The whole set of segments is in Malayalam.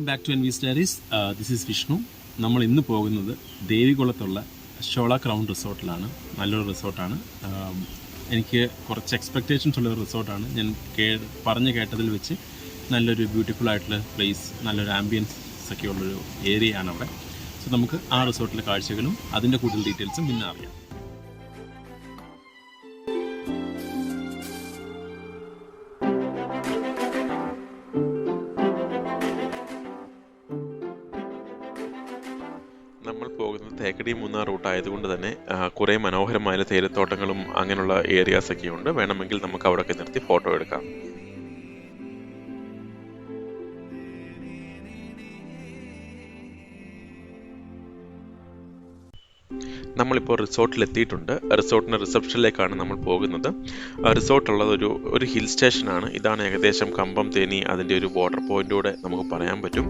Back to NV's diaries. This is Vishnu. നമ്മൾ ഇന്ന് പോകുന്നത് ദേവികുളത്തുള്ള ഷോള ക്രൗൺ റിസോർട്ടിലാണ്. നല്ലൊരു റിസോർട്ടാണ്. എനിക്ക് കുറച്ച് എക്സ്പെക്റ്റേഷൻസ് ഉള്ള ഒരു റിസോർട്ടാണ്. ഞാൻ പറഞ്ഞു കേട്ടതിൽ വെച്ച് നല്ലൊരു ബ്യൂട്ടിഫുൾ ആയിട്ടുള്ള പ്ലേസ്, നല്ലൊരു ആംബിയൻസ് ഒക്കെ ഉള്ളൊരു ഏരിയ ആണ് അവിടെ. സോ നമുക്ക് ആ റിസോർട്ടിലെ കാഴ്ചകളും അതിൻ്റെ കൂടുതൽ ഡീറ്റെയിൽസും പിന്നെ അറിയാം. നമ്മൾ പോകുന്നത് തേക്കടി മൂന്നാർ റൂട്ടായതുകൊണ്ട് തന്നെ കുറേ മനോഹരമായ തേയിലത്തോട്ടങ്ങളും അങ്ങനെയുള്ള ഏരിയാസ് ഒക്കെ ഉണ്ട്. വേണമെങ്കിൽ നമുക്ക് അവിടെയൊക്കെ നിർത്തി ഫോട്ടോ എടുക്കാം. നമ്മളിപ്പോൾ റിസോർട്ടിലെത്തിയിട്ടുണ്ട്. റിസോർട്ടിൻ്റെ റിസപ്ഷനിലേക്കാണ് നമ്മൾ പോകുന്നത്. റിസോർട്ടുള്ളത് ഒരു ഹിൽ സ്റ്റേഷനാണ്. ഇതാണ് ഏകദേശം കമ്പം തേനി അതിൻ്റെ ഒരു ബോർഡർ പോയിന്റൂടെ നമുക്ക് പറയാൻ പറ്റും.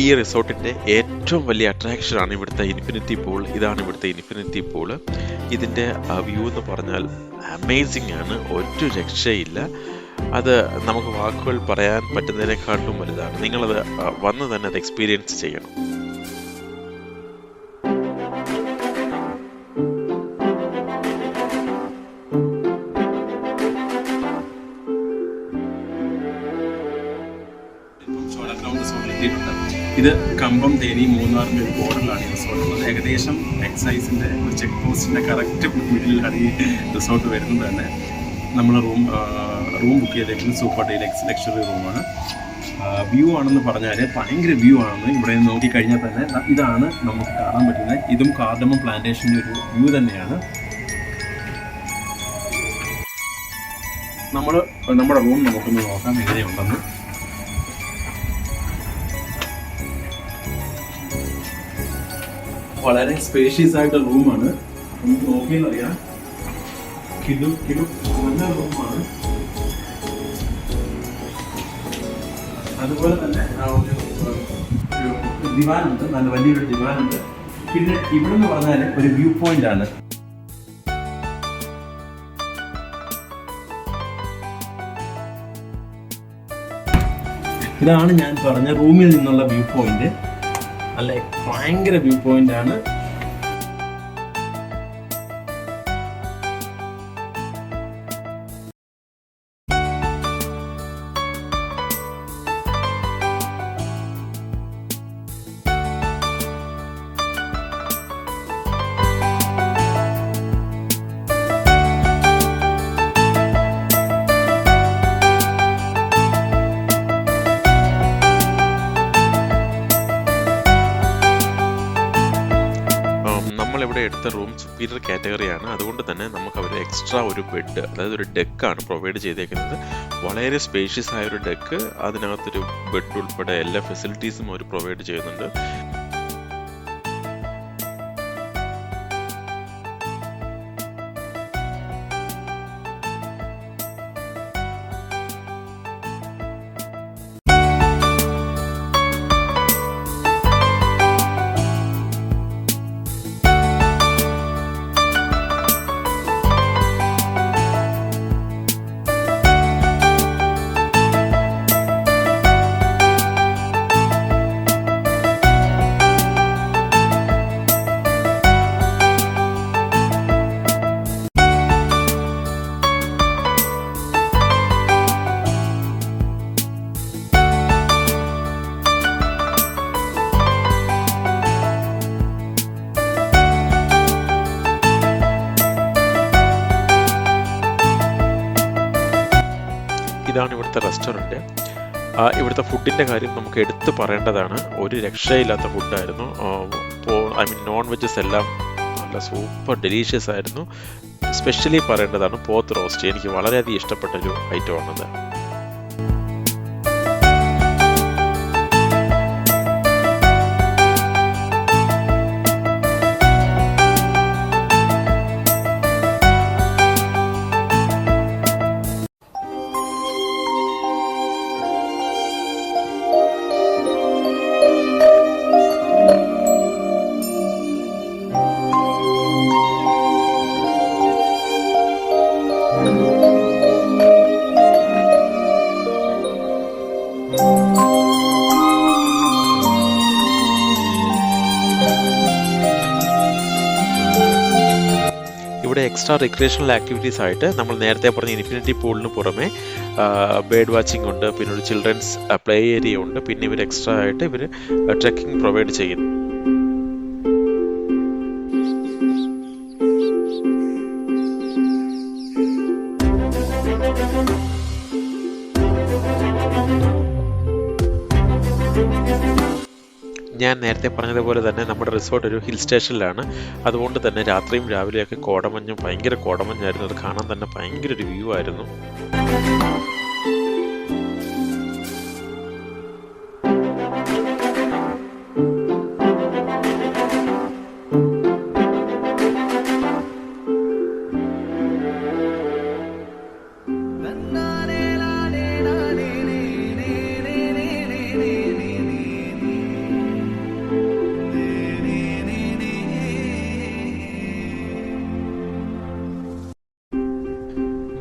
ഈ റിസോർട്ടിൻ്റെ ഏറ്റവും വലിയ അട്രാക്ഷനാണ് ഇവിടുത്തെ ഇൻഫിനിറ്റി പൂൾ. ഇതാണ് ഇവിടുത്തെ ഇൻഫിനിറ്റി പൂള്. ഇതിൻ്റെ വ്യൂ എന്ന് പറഞ്ഞാൽ അമേസിംഗ് ആണ്, ഒരു രക്ഷയില്ല. അത് നമുക്ക് വാക്കുകൾ പറയാൻ പറ്റുന്നതിനേക്കാളും വലുതാണ്. നിങ്ങളത് വന്ന് തന്നെ അത് എക്സ്പീരിയൻസ് ചെയ്യണം. ഇത് കമ്പം തേനി മൂന്നാറിൻ്റെ ഒരു ബോർഡറിലാണ് ഈ റിസോർട്ട് ഉള്ളത്. ഏകദേശം എക്സൈസിൻ്റെ ഒരു ചെക്ക് പോസ്റ്റിൻ്റെ കറക്റ്റ് മിഡിലാണ് ഈ റിസോർട്ട് വരുന്നത് തന്നെ. നമ്മൾ റൂം ബുക്ക് ചെയ്തേക്കുന്നത് സൂപ്പർ ഡീലക്സ് ലക്ഷറി റൂമാണ്. വ്യൂ ആണെന്ന് പറഞ്ഞാൽ ഭയങ്കര വ്യൂ ആണ്. ഇവിടെ നോക്കിക്കഴിഞ്ഞാൽ തന്നെ ഇതാണ് നമുക്ക് കാണാൻ പറ്റുന്നത്. ഇതും കാർഡമം പ്ലാന്റേഷൻ്റെ ഒരു വ്യൂ തന്നെയാണ്. നമ്മുടെ റൂം നമുക്കൊന്ന് നോക്കാം എങ്ങനെയുണ്ടെന്ന്. വളരെ സ്പേഷ്യസ് ആയിട്ട് റൂമാണ്. നമുക്ക് നോക്കിയെന്നറിയാം. നല്ല റൂമാണ്. അതുപോലെ തന്നെ ഒരു ദിവാനുണ്ട്, നല്ല വലിയൊരു ദിവാനുണ്ട്. പിന്നെ ഇവിടെ എന്ന് പറഞ്ഞാൽ ഒരു വ്യൂ പോയിന്റ് ആണ്. ഇതാണ് ഞാൻ പറഞ്ഞ റൂമിൽ നിന്നുള്ള വ്യൂ പോയിന്റ്. നല്ല ഭയങ്കര വ്യൂ പോയിന്റ് ആണ്. നമ്മളിവിടെ എടുത്ത റൂം സുപ്പീരിയർ കാറ്റഗറിയാണ്. അതുകൊണ്ട് തന്നെ നമുക്ക് അവർ എക്സ്ട്രാ ഒരു ബെഡ്, അതായത് ഒരു ഡെക്കാണ് പ്രൊവൈഡ് ചെയ്തേക്കുന്നത്. വളരെ സ്പേഷ്യസ് ആയ ഒരു ഡെക്ക്, അതിനകത്തൊരു ബെഡ് ഉൾപ്പെടെ എല്ലാ ഫെസിലിറ്റീസും അവർ പ്രൊവൈഡ് ചെയ്യുന്നുണ്ട്. ഇതാണ് ഇവിടുത്തെ റെസ്റ്റോറൻറ്റ്. ഇവിടുത്തെ ഫുഡിൻ്റെ കാര്യം നമുക്ക് എടുത്തു പറയേണ്ടതാണ്. ഒരു രക്ഷയില്ലാത്ത ഫുഡായിരുന്നു. നോൺ വെജസ് എല്ലാം നല്ല സൂപ്പർ ഡെലീഷ്യസ് ആയിരുന്നു. സ്പെഷ്യലി പറയേണ്ടതാണ് പോത്ത് റോസ്റ്റ്. എനിക്ക് വളരെയധികം ഇഷ്ടപ്പെട്ടൊരു ഐറ്റമാണത്. എക്സ്ട്രാ റിക്രിയേഷണൽ ആക്ടിവിറ്റീസ് ആയിട്ട് നമ്മൾ നേരത്തെ പറഞ്ഞ ഇൻഫിനിറ്റി പൂളിന് പുറമെ ബേർഡ് വാച്ചിങ് ഉണ്ട്, പിന്നെ ഒരു ചിൽഡ്രൻസ് പ്ലേ ഏരിയ ഉണ്ട്, പിന്നെ ഇവർ എക്സ്ട്രാ ആയിട്ട് ഇവർ ട്രെക്കിംഗ് പ്രൊവൈഡ് ചെയ്യുന്നു. ഞാൻ നേരത്തെ പറഞ്ഞതുപോലെ തന്നെ നമ്മുടെ റിസോർട്ട് ഒരു ഹിൽ സ്റ്റേഷനിലാണ്. അതുകൊണ്ട് തന്നെ രാത്രിയും രാവിലെയൊക്കെ കോടമഞ്ഞും, ഭയങ്കര കോടമഞ്ഞായിരുന്നു. അത് കാണാൻ തന്നെ ഭയങ്കര ഒരു വ്യൂ ആയിരുന്നു.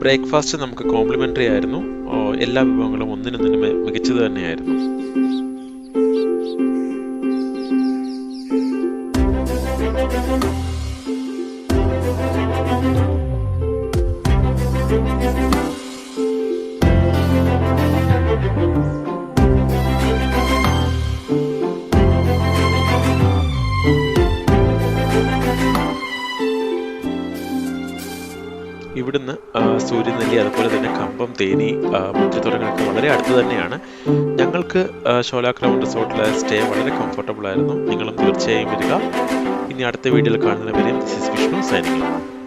ബ്രേക്ക്ഫാസ്റ്റ് നമുക്ക് കോംപ്ലിമെൻ്ററി ആയിരുന്നു. എല്ലാ വിഭവങ്ങളും ഒന്നിനൊന്നിനും മികച്ചത് തന്നെയായിരുന്നു. ഇവിടുന്ന് സൂര്യനെല്ലി, അതുപോലെ തന്നെ കമ്പം, തേനി, മുന്തിരിത്തോട്ടങ്ങളൊക്കെ വളരെ അടുത്ത് തന്നെയാണ്. ഞങ്ങൾക്ക് ഷോലാ ക്രൗൺ റിസോർട്ടിലെ സ്റ്റേ വളരെ കംഫർട്ടബിൾ ആയിരുന്നു. നിങ്ങളും തീർച്ചയായും വരിക. ഇനി അടുത്ത വീഡിയോയിൽ കാണുന്നവരെയും this is Vishnu signing of.